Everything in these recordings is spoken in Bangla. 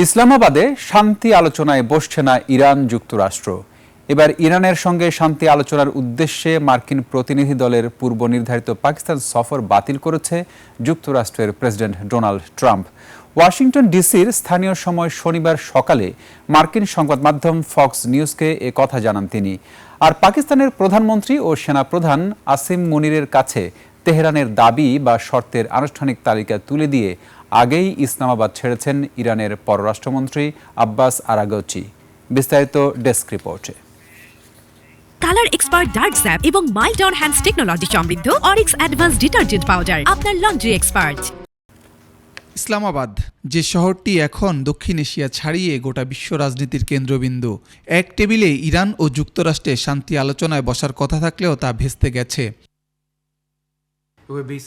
ইসলামাবাদে শান্তি আলোচনায় বসছে না ইরান যুক্তরাষ্ট্র। এবার ইরানের সঙ্গে শান্তি আলোচনার উদ্দেশ্যে মার্কিন প্রতিনিধি দলের পূর্ব নির্ধারিত পাকিস্তান সফর বাতিল করেছে যুক্তরাষ্ট্রের প্রেসিডেন্ট ডোনাল্ড ট্রাম্প। ওয়াশিংটন ডিসির স্থানীয় সময় শনিবার সকালে মার্কিন সংবাদ মাধ্যম ফক্স নিউজকে এ কথা জানান তিনি। আর পাকিস্তানের প্রধানমন্ত্রী ও সেনাপ্রধান আসিম মুনিরের কাছে তেহরানের দাবি বা শর্তের আনুষ্ঠানিক তালিকা তুলে দিয়ে আগেই ইসলামাবাদ ছেড়েছেন ইরানের পররাষ্ট্রমন্ত্রী আব্বাস আরাগচি। বিস্তারিত ডেস্ক রিপোর্টে। কালার এক্সপার্ট ডার্ক স্যাপ এবং মাইল্ড অন হ্যান্ডস টেকনোলজি সমৃদ্ধ অরিক্স অ্যাডভান্স ডিটারজেন্ট পাউডার আপনার লন্ড্রি এক্সপার্ট। ইসলামাবাদ, যে শহরটি এখন দক্ষিণ এশিয়া ছাড়িয়ে গোটা বিশ্ব রাজনীতির কেন্দ্রবিন্দু, এক টেবিলে ইরান ও যুক্তরাষ্ট্রে শান্তি আলোচনায় বসার কথা থাকলেও তা ভেস্তে গেছে।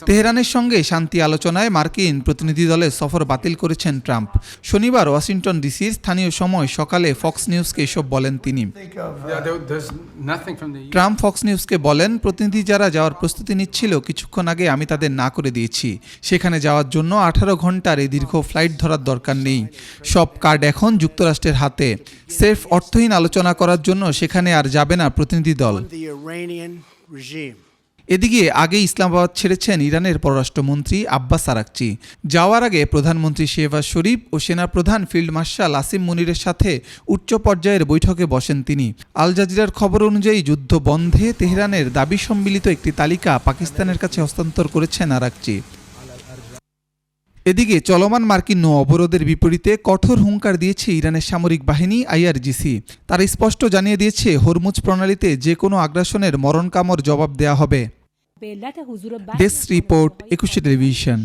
তেহরানের সঙ্গে শান্তি আলোচনায় মার্কিন প্রতিনিধি দলের সফর বাতিল করেছেন ট্রাম্প। শনিবার ওয়াশিংটন ডিসির স্থানীয় সময় সকালে ফক্স নিউজকে এসব বলেন তিনি। ট্রাম্প ফক্স নিউজকে বলেন, প্রতিনিধি যারা যাওয়ার প্রস্তুতি নিচ্ছিল কিছুক্ষণ আগে আমি তাদের না করে দিয়েছি। সেখানে যাওয়ার জন্য 18 ঘন্টার এই দীর্ঘ ফ্লাইট ধরার দরকার নেই। সব কার্ড এখন যুক্তরাষ্ট্রের হাতে। সেফ অর্থহীন আলোচনা করার জন্য সেখানে আর যাবে না প্রতিনিধি দল। এদিকে আগে ইসলামাবাদ ছেড়েছেন ইরানের পররাষ্ট্রমন্ত্রী আব্বাস আরাগচি। যাওয়ার আগে প্রধানমন্ত্রী শেহবাজ শরীফ ও সেনাপ্রধান ফিল্ড মার্শাল আসিম মুনিরের সাথে উচ্চ পর্যায়ের বৈঠকে বসেন তিনি। আল জাজিরার খবর অনুযায়ী যুদ্ধ বন্ধে তেহরানের দাবি সম্মিলিত একটি তালিকা পাকিস্তানের কাছে হস্তান্তর করেছেন আরাগচি। এদিকে চলমান মার্কিন নৌ অবরোধের বিপরীতে কঠোর হুঙ্কার দিয়েছে ইরানের সামরিক বাহিনী আইআরজিসি। তারা স্পষ্ট জানিয়ে দিয়েছে, হরমুজ প্রণালীতে যে কোনো আগ্রাসনের মরণকামর জবাব দেয়া হবে। Desk report, 21 television.